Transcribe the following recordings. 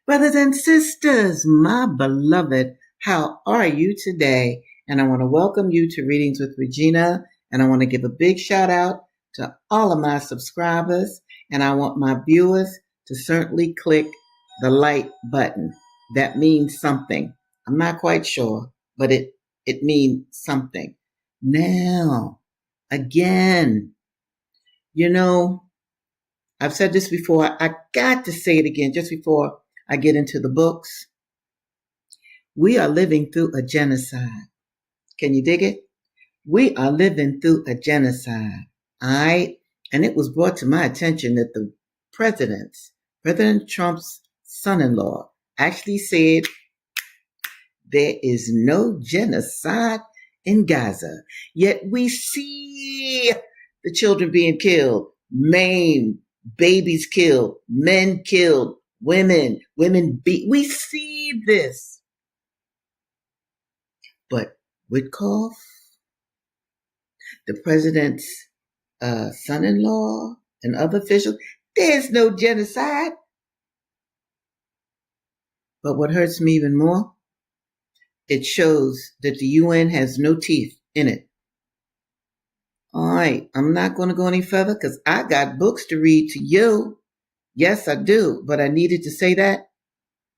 Brothers and sisters, my beloved, how are you today? And I want to welcome you to Readings with Regina. And I want to give a big shout out to all of my subscribers. And I want my viewers to certainly click the like button. That means something. I'm not quite sure, but it means something. Now, again, you know, I've said this before. I got to say it again just before I get into the books. We are living through a genocide. Can you dig it? We are living through a genocide. All right. And it was brought to my attention that the President Trump's son-in-law actually said there is no genocide in Gaza. Yet we see the children being killed, maimed, babies killed, men killed, women beat. We see this. But Witkoff, the president's son-in-law, and other officials, there's no genocide. But what hurts me even more, it shows that the UN has no teeth in it. All right, I'm not going to go any further because I got books to read to you. Yes, I do, but I needed to say that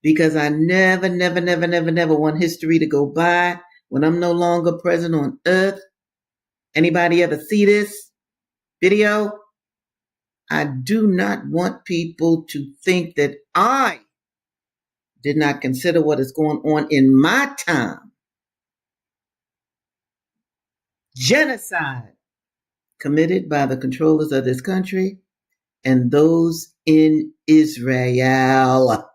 because I never want history to go by when I'm no longer present on earth. Anybody ever see this video? I do not want people to think that I did not consider what is going on in my time. Genocide committed by the controllers of this country and those in Israel.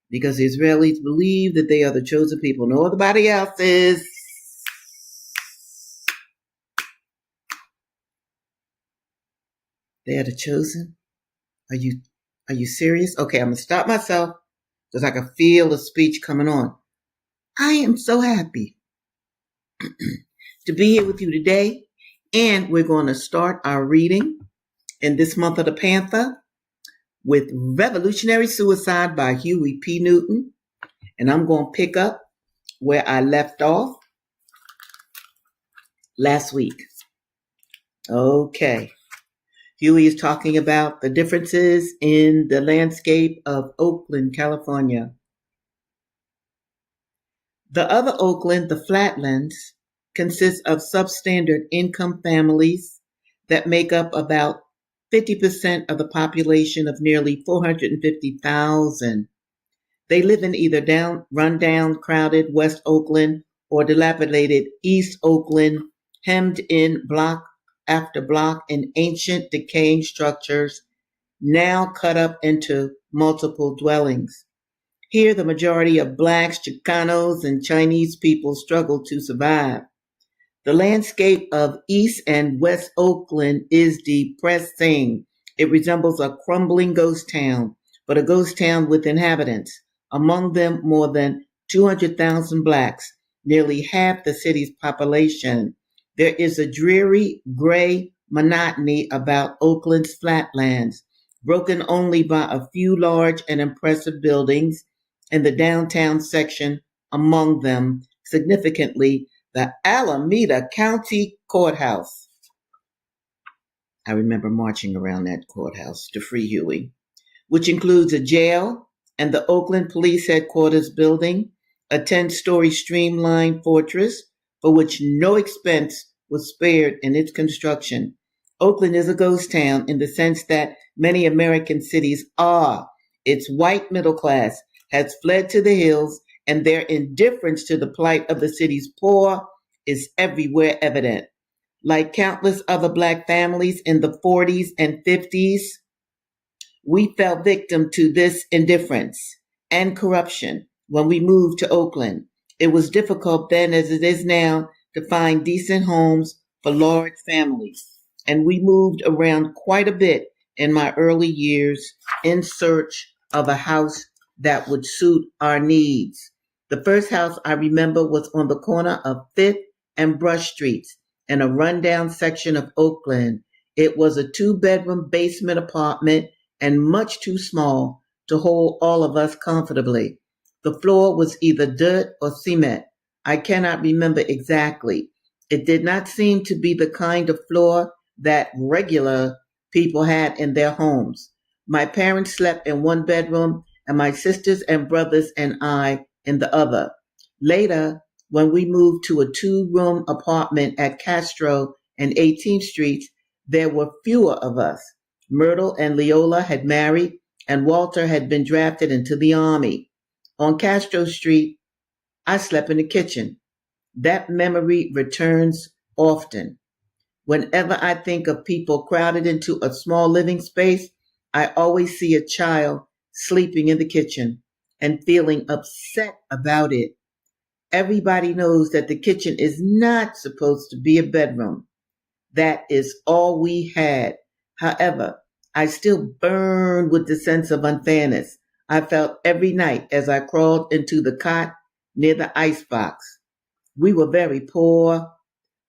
Because the Israelis believe that they are the chosen people. Nobody else is. They are the chosen? Are you serious? Okay, I'm going to stop myself because I can feel the speech coming on. I am so happy to be here with you today. And we're going to start our reading in this month of the Panther with Revolutionary Suicide by Huey P. Newton. And I'm going to pick up where I left off last week. Okay. Huey is talking about the differences in the landscape of Oakland, California. The other Oakland, the Flatlands, consists of substandard income families that make up about 50% of the population of nearly 450,000. They live in either rundown, crowded West Oakland or dilapidated East Oakland, hemmed in block after block in ancient decaying structures, now cut up into multiple dwellings. Here, the majority of Blacks, Chicanos, and Chinese people struggle to survive. The landscape of East and West Oakland is depressing. It resembles a crumbling ghost town, but a ghost town with inhabitants, among them more than 200,000 Blacks, nearly half the city's population. There is a dreary, gray monotony about Oakland's flatlands, broken only by a few large and impressive buildings in the downtown section, among them, significantly, the Alameda County Courthouse. I remember marching around that courthouse to free Huey, which includes a jail and the Oakland Police Headquarters building, a 10-story streamlined fortress for which no expense was spared in its construction. Oakland is a ghost town in the sense that many American cities are. Its white middle class has fled to the hills, and their indifference to the plight of the city's poor is everywhere evident. Like countless other Black families in the 40s and 50s, we fell victim to this indifference and corruption when we moved to Oakland. It was difficult then, as it is now, to find decent homes for large families. And we moved around quite a bit in my early years in search of a house that would suit our needs. The first house I remember was on the corner of 5th and Brush Streets in a rundown section of Oakland. It was a 2-bedroom basement apartment and much too small to hold all of us comfortably. The floor was either dirt or cement. I cannot remember exactly. It did not seem to be the kind of floor that regular people had in their homes. My parents slept in one bedroom, and my sisters and brothers and I in the other. Later, when we moved to a 2-room apartment at Castro and 18th Streets, there were fewer of us. Myrtle and Leola had married, and Walter had been drafted into the Army. On Castro Street, I slept in the kitchen. That memory returns often. Whenever I think of people crowded into a small living space, I always see a child sleeping in the kitchen and feeling upset about it. Everybody knows that the kitchen is not supposed to be a bedroom. That is all we had. However, I still burn with the sense of unfairness I felt every night as I crawled into the cot near the icebox. We were very poor,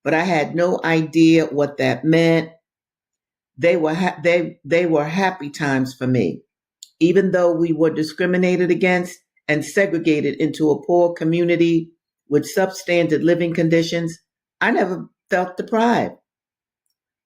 but I had no idea what that meant. They were happy times for me. Even though we were discriminated against and segregated into a poor community with substandard living conditions, I never felt deprived.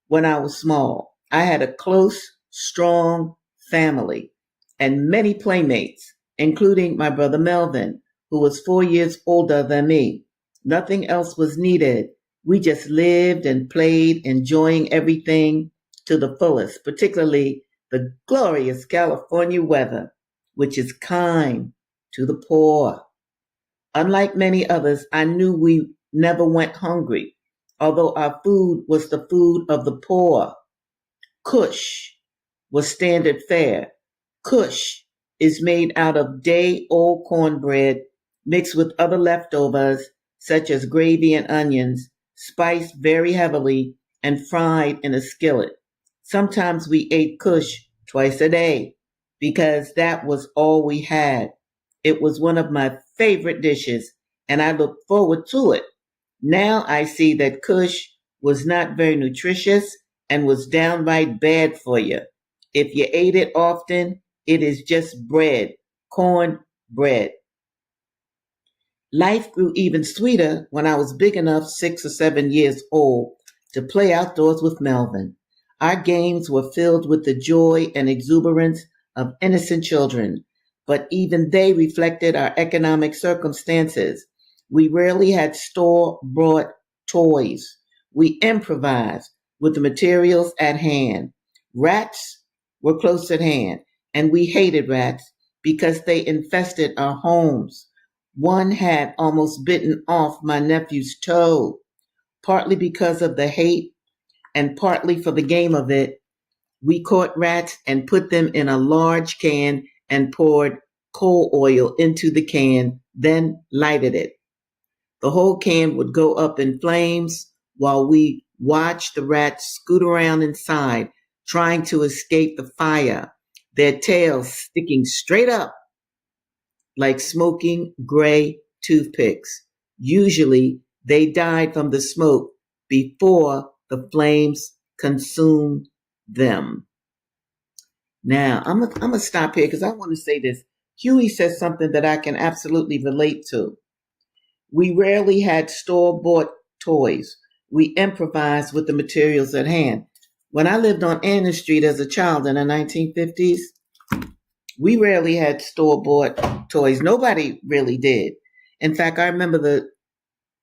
When I was small, I had a close, strong family and many playmates, including my brother Melvin, who was 4 years older than me. Nothing else was needed. We just lived and played, enjoying everything to the fullest, particularly the glorious California weather, which is kind to the poor. Unlike many others, I knew we never went hungry, although our food was the food of the poor. Kush was standard fare. Kush is made out of day-old cornbread mixed with other leftovers such as gravy and onions, spiced very heavily and fried in a skillet. Sometimes we ate kush twice a day because that was all we had. It was one of my favorite dishes, and I looked forward to it. Now I see that kush was not very nutritious and was downright bad for you. If you ate it often, it is just bread, corn bread. Life grew even sweeter when I was big enough, 6 or 7 years old, to play outdoors with Melvin. Our games were filled with the joy and exuberance of innocent children, but even they reflected our economic circumstances. We rarely had store-bought toys. We improvised with the materials at hand. Rats were close at hand, and we hated rats because they infested our homes. One had almost bitten off my nephew's toe, partly because of the hate and partly for the game of it. We caught rats and put them in a large can and poured coal oil into the can, then lighted it. The whole can would go up in flames while we watched the rats scoot around inside, trying to escape the fire, their tails sticking straight up like smoking gray toothpicks. Usually, they died from the smoke before the flames consumed them. Now, I'm going to stop here because I want to say this. Huey says something that I can absolutely relate to. We rarely had store-bought toys. We improvised with the materials at hand. When I lived on Ann Street as a child in the 1950s, we rarely had store-bought toys. Nobody really did. In fact, I remember the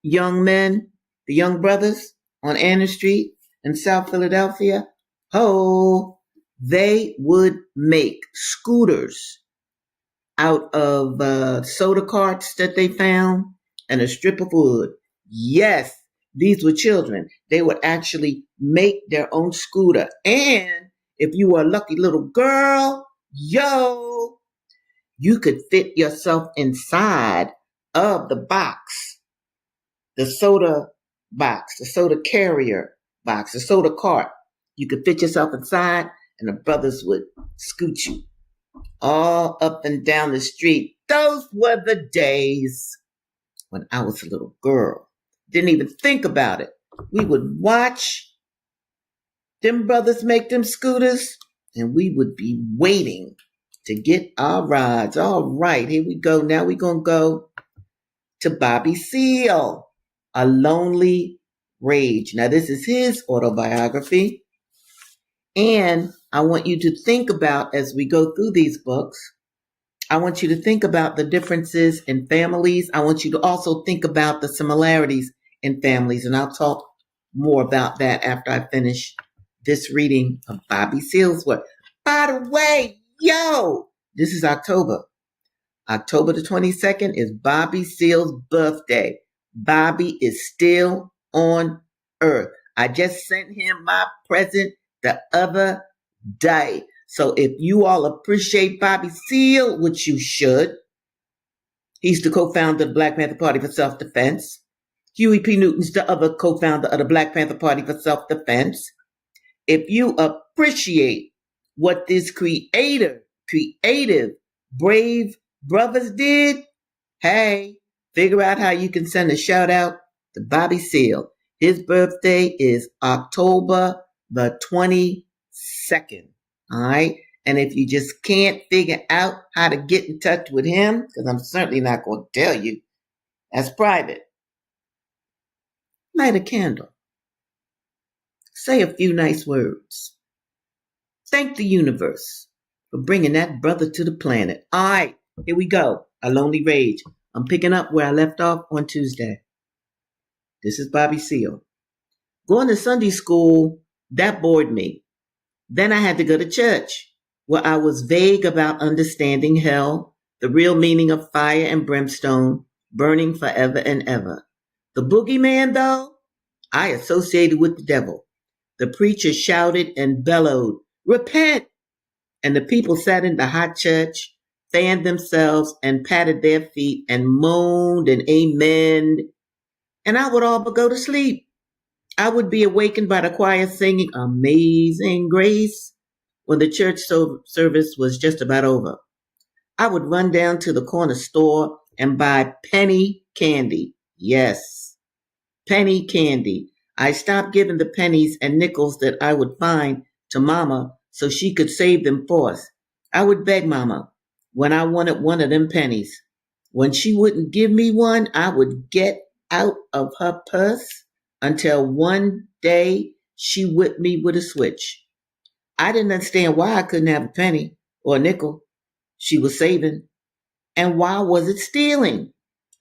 young men, the young brothers on Ann Street in South Philadelphia. Oh, they would make scooters out of soda carts that they found and a strip of wood. Yes, these were children. They would actually make their own scooter. And if you were a lucky little girl, yo, you could fit yourself inside of the box, the soda box, the soda carrier box, the soda cart. You could fit yourself inside, and the brothers would scoot you all up and down the street. Those were the days when I was a little girl. Didn't even think about it. We would watch them brothers make them scooters, and we would be waiting to get our rides. All right, here we go. Now we're going to go to Bobby Seale, A Lonely Rage. Now, this is his autobiography. And I want you to think about, as we go through these books, I want you to think about the differences in families. I want you to also think about the similarities in families. And I'll talk more about that after I finish this reading of Bobby Seale's work. By the way, this is October. October the 22nd is Bobby Seale's birthday. Bobby is still on earth. I just sent him my present the other day. So if you all appreciate Bobby Seale, which you should, he's the co-founder of the Black Panther Party for Self-Defense. Huey P. Newton's the other co-founder of the Black Panther Party for Self-Defense. If you appreciate what this creative, brave brothers did, hey, figure out how you can send a shout out to Bobby Seale. His birthday is October the 22nd. All right. And if you just can't figure out how to get in touch with him, because I'm certainly not going to tell you, that's private. Light a candle. Say a few nice words. Thank the universe for bringing that brother to the planet. All right, here we go. A Lonely Rage. I'm picking up where I left off on Tuesday. This is Bobby Seale. Going to Sunday school, that bored me. Then I had to go to church, where I was vague about understanding hell, the real meaning of fire and brimstone, burning forever and ever. The boogeyman, though, I associated with the devil. The preacher shouted and bellowed, "Repent!" And the people sat in the hot church, fanned themselves and patted their feet and moaned and amen. And I would all but go to sleep. I would be awakened by the choir singing Amazing Grace when the church service was just about over. I would run down to the corner store and buy penny candy. Yes, penny candy. I stopped giving the pennies and nickels that I would find to Mama so she could save them for us. I would beg Mama when I wanted one of them pennies. When she wouldn't give me one, I would get out of her purse until one day she whipped me with a switch. I didn't understand why I couldn't have a penny or a nickel she was saving. And why was it stealing?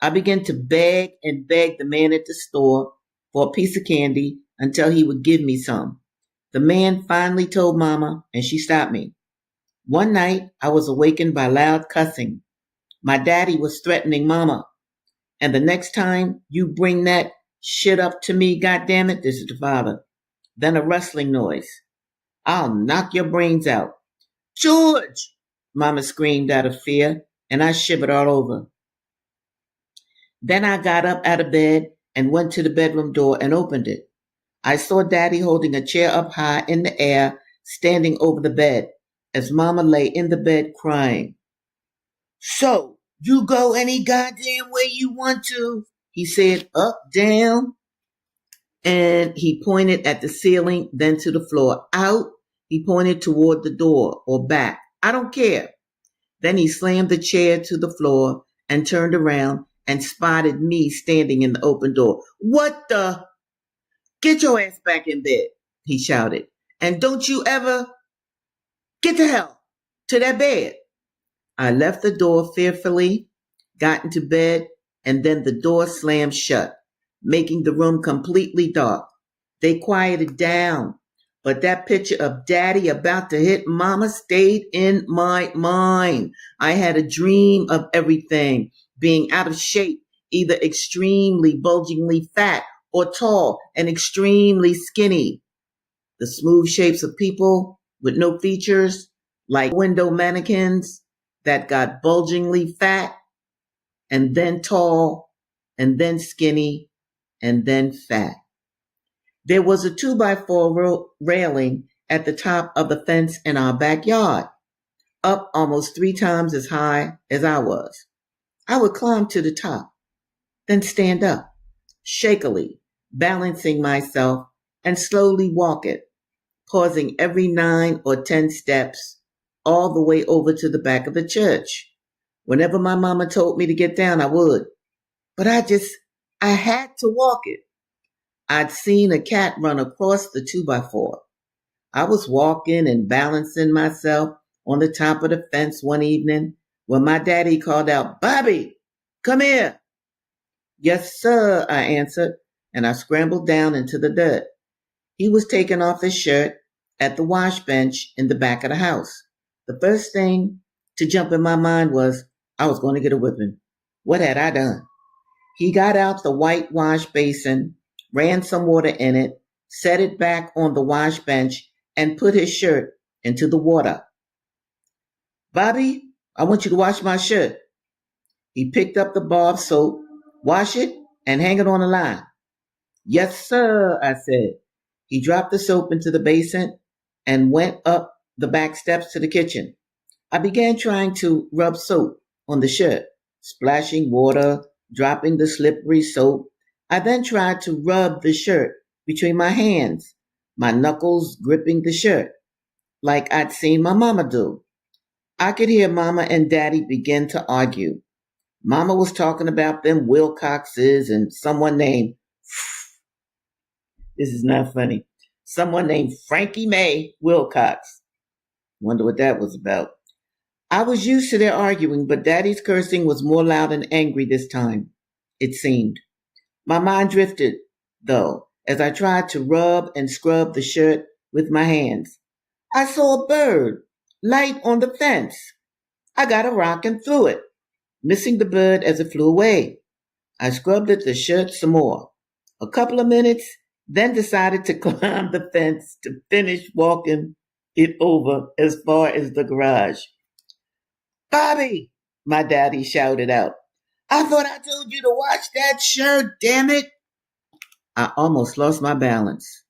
I began to beg and beg the man at the store for a piece of candy until he would give me some. The man finally told Mama, and she stopped me. One night, I was awakened by loud cussing. My daddy was threatening Mama. And the next time you bring that shit up to me, goddammit, this is the father. Then a rustling noise. I'll knock your brains out. George! Mama screamed out of fear, and I shivered all over. Then I got up out of bed and went to the bedroom door and opened it. I saw Daddy holding a chair up high in the air, standing over the bed, as Mama lay in the bed crying. So, you go any goddamn way you want to, he said, up, down. And he pointed at the ceiling, then to the floor. Out, he pointed toward the door or back. I don't care. Then he slammed the chair to the floor and turned around and spotted me standing in the open door. What the? Get your ass back in bed, he shouted. And don't you ever get the hell to that bed. I left the door fearfully, got into bed, and then the door slammed shut, making the room completely dark. They quieted down, but that picture of Daddy about to hit Mama stayed in my mind. I had a dream of everything being out of shape, either extremely bulgingly fat or tall and extremely skinny. The smooth shapes of people with no features, like window mannequins that got bulgingly fat and then tall and then skinny and then fat. There was a 2x4 railing at the top of the fence in our backyard, up almost 3 times as high as I was. I would climb to the top, then stand up, shakily, balancing myself, and slowly walk it, pausing every 9 or 10 steps all the way over to the back of the church. Whenever my mama told me to get down, I would. But I had to walk it. I'd seen a cat run across the 2x4. I was walking and balancing myself on the top of the fence one evening when my daddy called out, "Bobby, come here." "Yes, sir," I answered, and I scrambled down into the dirt. He was taking off his shirt at the wash bench in the back of the house. The first thing to jump in my mind was I was going to get a whipping. What had I done? He got out the white wash basin, ran some water in it, set it back on the wash bench, and put his shirt into the water. "Bobby, I want you to wash my shirt." He picked up the bar of soap, wash it, and hang it on the line. "Yes, sir," I said. He dropped the soap into the basin and went up the back steps to the kitchen. I began trying to rub soap on the shirt, splashing water, dropping the slippery soap. I then tried to rub the shirt between my hands, my knuckles gripping the shirt, like I'd seen my mama do. I could hear Mama and Daddy begin to argue. Mama was talking about them Wilcoxes and someone named, this is not funny, someone named Frankie Mae Wilcox. Wonder what that was about. I was used to their arguing, but Daddy's cursing was more loud and angry this time, it seemed. My mind drifted, though, as I tried to rub and scrub the shirt with my hands. I saw a bird, light on the fence. I got a rock and threw it, missing the bird as it flew away. I scrubbed at the shirt some more. A couple of minutes, then decided to climb the fence to finish walking it over as far as the garage. "Bobby," my daddy shouted out, "I thought I told you to wash that shirt, damn it." I almost lost my balance,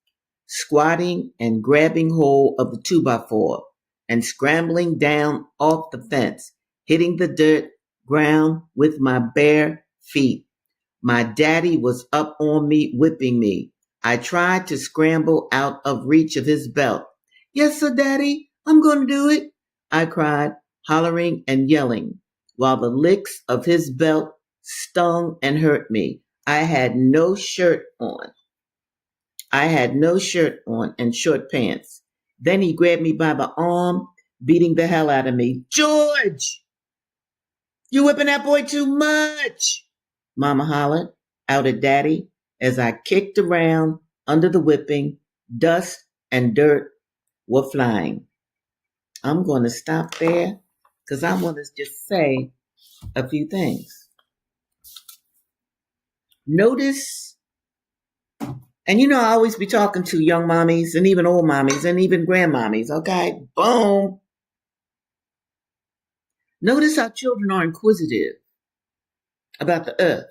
squatting and grabbing hold of the 2x4 and scrambling down off the fence, hitting the dirt ground with my bare feet. My daddy was up on me, whipping me. I tried to scramble out of reach of his belt. "Yes, sir, Daddy, I'm going to do it," I cried, hollering and yelling, while the licks of his belt stung and hurt me. I had no shirt on. And short pants. Then he grabbed me by the arm, beating the hell out of me. "George, you whipping that boy too much," Mama hollered out at Daddy as I kicked around under the whipping. Dust and dirt were flying. I'm going to stop there because I want to just say a few things. Notice, and I always be talking to young mommies and even old mommies and even grandmommies, okay? Boom. Notice how children are inquisitive about the earth,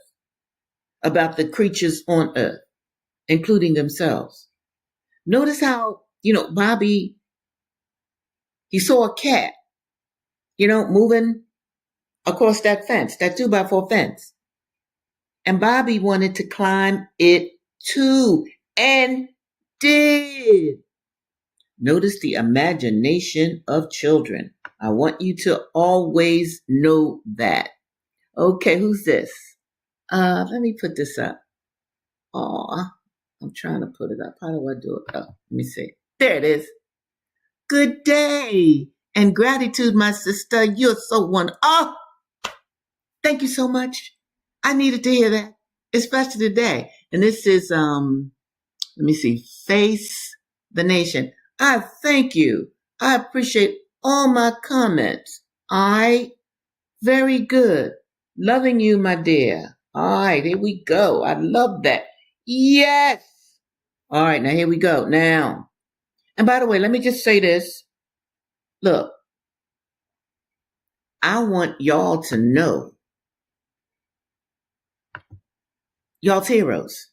about the creatures on earth, including themselves. Notice how, Bobby, he saw a cat, moving across that fence, that 2x4 fence. And Bobby wanted to climb it too, and did. Notice the imagination of children. I want you to always know that. Okay, who's this? Let me put this up. Aw, I'm trying to put it up. How do I do it? Oh, let me see. There it is. "Good day and gratitude, my sister. You're so wonderful." Oh, thank you so much. I needed to hear that, especially today. And this is, let me see, Face the Nation. I thank you. I appreciate all my comments. All right. Very good. Loving you, my dear. All right, here we go. I love that. Yes. All right, now here we go. Now, and by the way, let me just say this. Look, I want y'all to know y'all's heroes.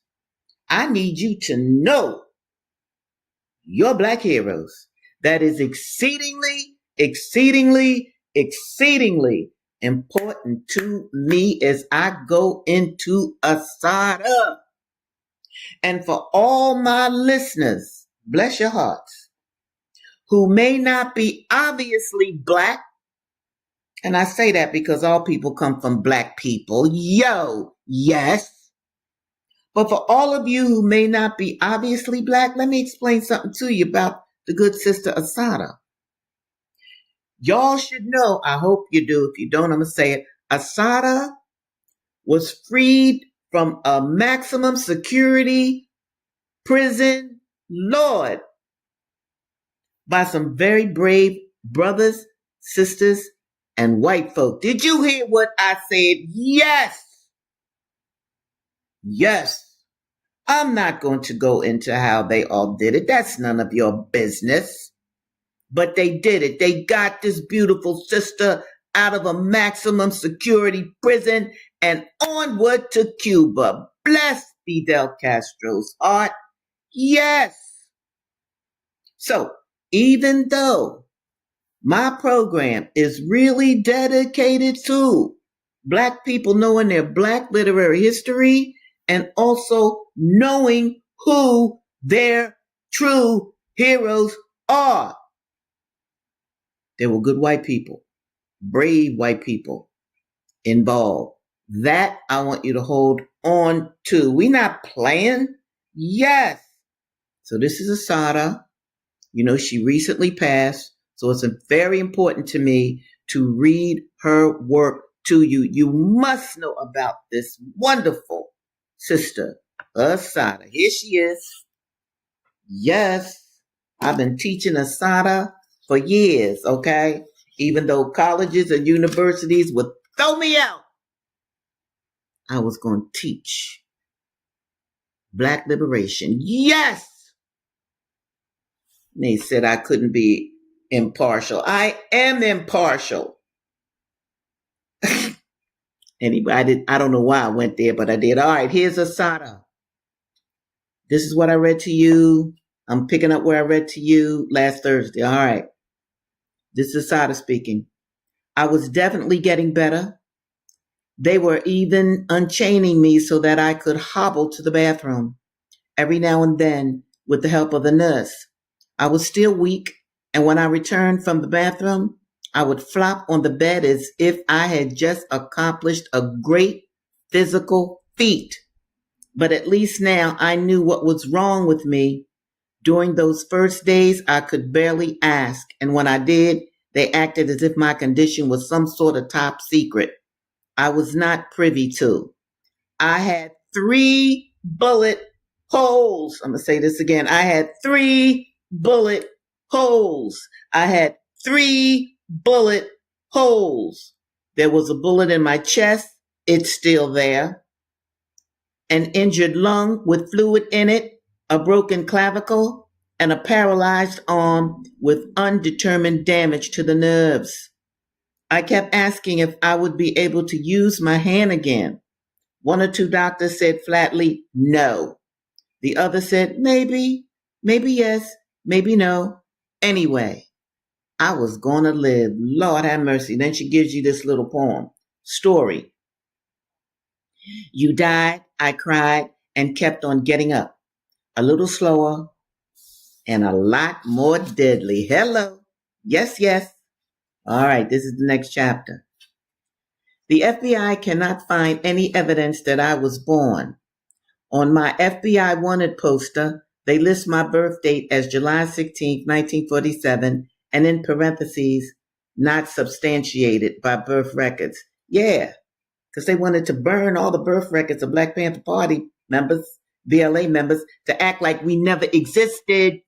I need you to know your Black heroes. That is exceedingly, exceedingly, exceedingly important to me as I go into Assata. And for all my listeners, bless your hearts, who may not be obviously Black, and I say that because all people come from Black people, yes. But for all of you who may not be obviously Black, let me explain something to you about the good sister Assata. Y'all should know, I hope you do. If you don't, I'm going to say it. Assata was freed from a maximum security prison, Lord, by some very brave brothers, sisters, and white folk. Did you hear what I said? Yes. Yes. I'm not going to go into how they all did it. That's none of your business. But they did it. They got this beautiful sister out of a maximum security prison and onward to Cuba. Bless Fidel Castro's heart. Yes. So even though my program is really dedicated to Black people knowing their Black literary history and also knowing who their true heroes are, there were good white people, brave white people involved. That I want you to hold on to. We not playing. Yes. So this is Assata. You know, she recently passed. So it's very important to me to read her work to you. You must know about this wonderful sister, Assata. Here she is. Yes. I've been teaching Assata for years, okay? Even though colleges and universities would throw me out, I was going to teach Black liberation. Yes! And they said I couldn't be impartial. I am impartial. Anyway, I don't know why I went there, but I did. All right, here's Assata. This is what I read to you. I'm picking up where I read to you last Thursday. All right. This is Assata speaking. I was definitely getting better. They were even unchaining me so that I could hobble to the bathroom every now and then with the help of the nurse. I was still weak, and when I returned from the bathroom, I would flop on the bed as if I had just accomplished a great physical feat. But at least now I knew what was wrong with me. During those first days, I could barely ask, and when I did, they acted as if my condition was some sort of top secret I was not privy to. I had 3 bullet holes. I'm going to say this again. I had 3 bullet holes. I had 3 bullet holes. There was a bullet in my chest. It's still there. An injured lung with fluid in it, a broken clavicle, and a paralyzed arm with undetermined damage to the nerves. I kept asking if I would be able to use my hand again. 1 or 2 doctors said flatly, no. The other said, maybe yes, maybe no. Anyway, I was going to live. Lord have mercy. Then she gives you this little poem. Story. You died, I cried, and kept on getting up. A little slower and a lot more deadly. Hello. Yes. All right, this is the next chapter. The FBI cannot find any evidence that I was born. On my FBI wanted poster, they list my birth date as July 16, 1947, and in parentheses, not substantiated by birth records. Yeah, because they wanted to burn all the birth records of Black Panther Party members, BLA members, to act like we never existed.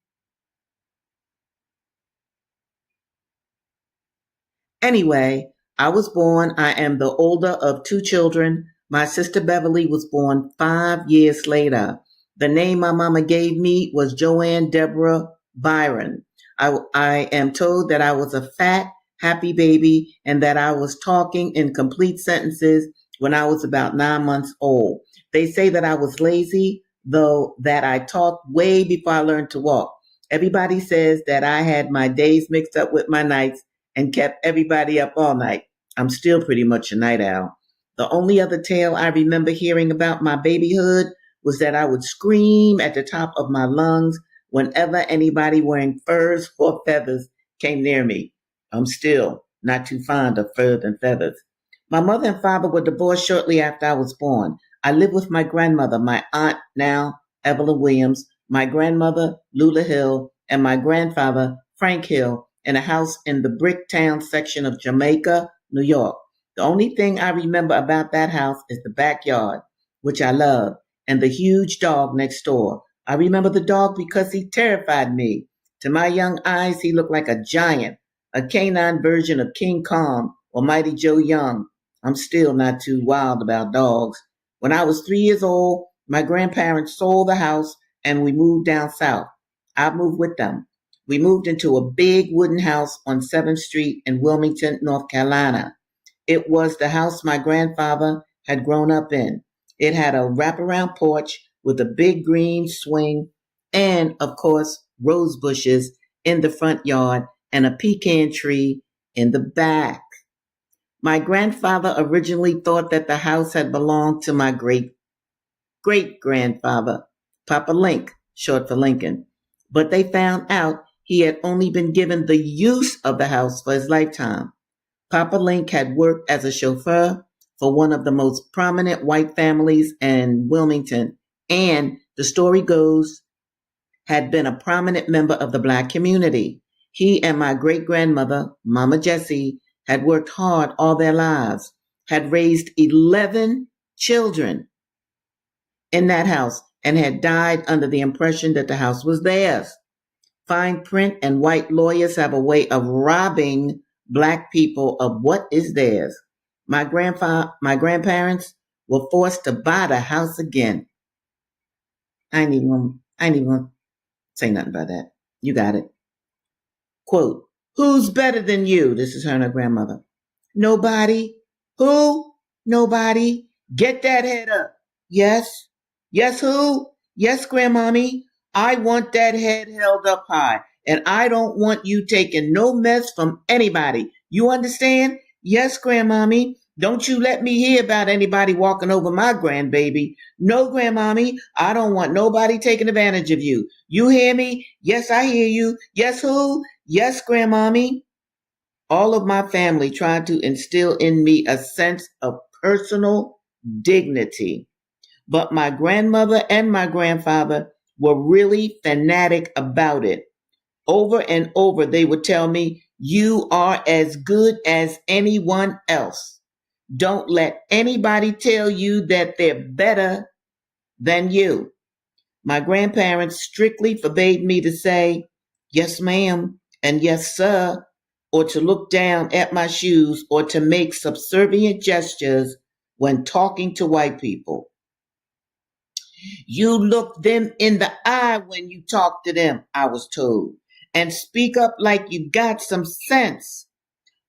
Anyway, I was born. I am the older of 2 children. My sister Beverly was born 5 years later. The name my mama gave me was Joanne Deborah Byron. I am told that I was a fat, happy baby and that I was talking in complete sentences when I was about 9 months old. They say that I was lazy, though that I talked way before I learned to walk. Everybody says that I had my days mixed up with my nights and kept everybody up all night. I'm still pretty much a night owl. The only other tale I remember hearing about my babyhood was that I would scream at the top of my lungs whenever anybody wearing furs or feathers came near me. I'm still not too fond of furs and feathers. My mother and father were divorced shortly after I was born. I lived with my grandmother, my aunt now, Evelyn Williams, my grandmother, Lula Hill, and my grandfather, Frank Hill, in a house in the Bricktown section of Jamaica, New York. The only thing I remember about that house is the backyard, which I love, and the huge dog next door. I remember the dog because he terrified me. To my young eyes, he looked like a giant, a canine version of King Kong or Mighty Joe Young. I'm still not too wild about dogs. When I was 3 years old, my grandparents sold the house and we moved down south. I moved with them. We moved into a big wooden house on 7th Street in Wilmington, North Carolina. It was the house my grandfather had grown up in. It had a wraparound porch with a big green swing and, of course, rose bushes in the front yard and a pecan tree in the back. My grandfather originally thought that the house had belonged to my great grandfather, Papa Link, short for Lincoln. But they found out he had only been given the use of the house for his lifetime. Papa Link had worked as a chauffeur for one of the most prominent white families in Wilmington, and the story goes, had been a prominent member of the Black community. He and my great grandmother, Mama Jessie, had worked hard all their lives, had raised 11 children in that house, and had died under the impression that the house was theirs. Fine print and white lawyers have a way of robbing Black people of what is theirs. My grandparents were forced to buy the house again. I ain't even gonna say nothing about that. You got it. Quote, who's better than you? This is her and her grandmother. Nobody. Who? Nobody. Get that head up. Yes. Yes, who? Yes, grandmommy. I want that head held up high, and I don't want you taking no mess from anybody. You understand? Yes, grandmommy. Don't you let me hear about anybody walking over my grandbaby. No, grandmommy. I don't want nobody taking advantage of you. You hear me? Yes, I hear you. Yes, who? Yes, grandmommy. All of my family tried to instill in me a sense of personal dignity. But my grandmother and my grandfather were really fanatic about it. Over and over, they would tell me, you are as good as anyone else. Don't let anybody tell you that they're better than you. My grandparents strictly forbade me to say, yes, ma'am, and yes, sir, or to look down at my shoes or to make subservient gestures when talking to white people. You look them in the eye when you talk to them, I was told, and speak up like you got some sense.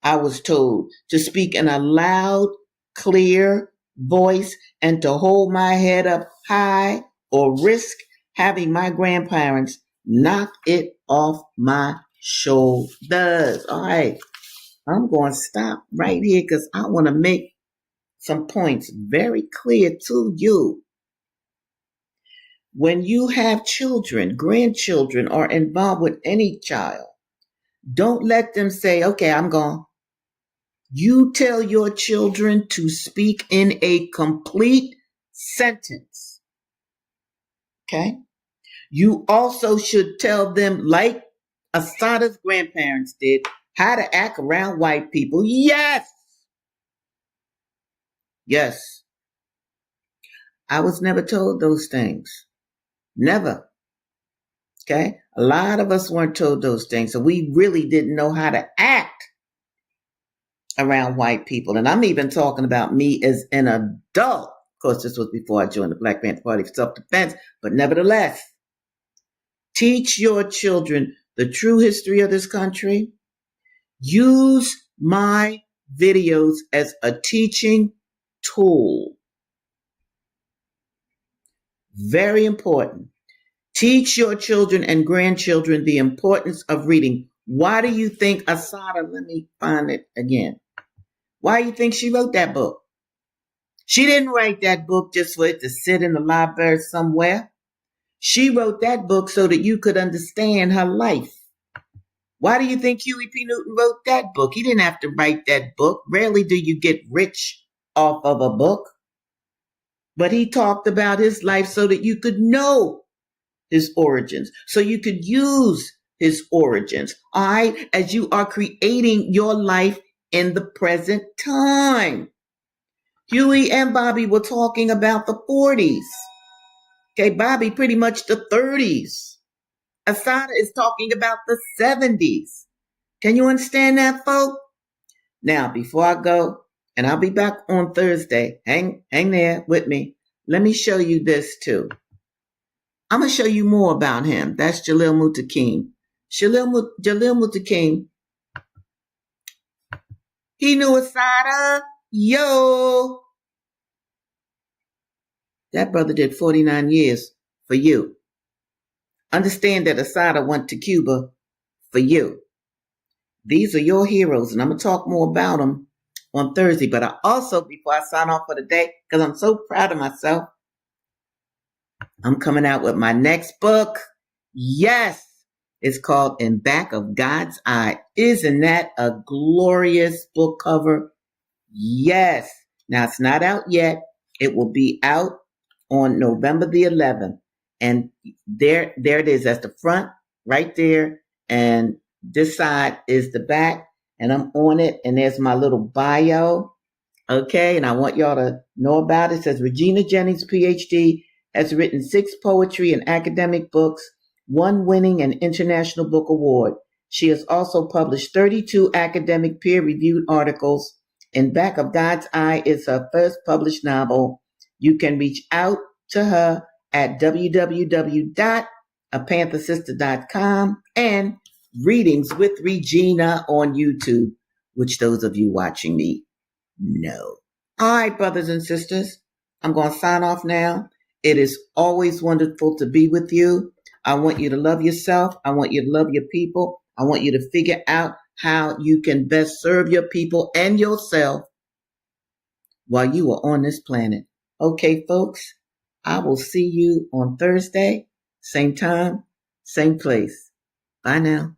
I was told to speak in a loud, clear voice and to hold my head up high or risk having my grandparents knock it off my shoulders. All right, I'm going to stop right here because I want to make some points very clear to you. When you have children, grandchildren, or involved with any child, don't let them say, okay, I'm gone. You tell your children to speak in a complete sentence. Okay? You also should tell them, like Assata's grandparents did, how to act around white people. Yes! Yes. I was never told those things. Never. Okay? A lot of us weren't told those things, so we really didn't know how to act around white people. And I'm even talking about me as an adult. Of course, this was before I joined the Black Panther Party for self-defense, but nevertheless, teach your children the true history of this country. Use my videos as a teaching tool. Very important. Teach your children and grandchildren the importance of reading. Why do you think Assata, let me find it again. Why do you think she wrote that book? She didn't write that book just for it to sit in the library somewhere. She wrote that book so that you could understand her life. Why do you think Huey P. Newton wrote that book? He didn't have to write that book. Rarely do you get rich off of a book. But he talked about his life so that you could know his origins, so you could use his origins, all right, as you are creating your life in the present time. Huey and Bobby were talking about the 40s. Okay, Bobby pretty much the 30s. Assata is talking about the 70s. Can you understand that, folks? Now, before I go, and I'll be back on Thursday, hang there with me. Let me show you this too. I'm going to show you more about him. That's Jalil Muttaqin. Jalil Muttaqin, he knew Assata. Yo! That brother did 49 years for you. Understand that Assata went to Cuba for you. These are your heroes, and I'm going to talk more about them on Thursday. But I also, before I sign off for the day, because I'm so proud of myself, I'm coming out with my next book. Yes, it's called In Back of God's Eye. Isn't that a glorious book cover? Yes. Now, it's not out yet. It will be out on November the 11th. And there it is. That's the front right there. And this side is the back. And I'm on it. And there's my little bio. Okay. And I want y'all to know about it. It says Regina Jennings, PhD, has written 6 poetry and academic books, 1 winning an International Book Award. She has also published 32 academic peer-reviewed articles. In Back of God's Eye is her first published novel. You can reach out to her at www.apanthersister.com and Readings with Regina on YouTube, which those of you watching me know. All right, brothers and sisters, I'm going to sign off now. It is always wonderful to be with you. I want you to love yourself. I want you to love your people. I want you to figure out how you can best serve your people and yourself while you are on this planet. Okay, folks, I will see you on Thursday, same time, same place. Bye now.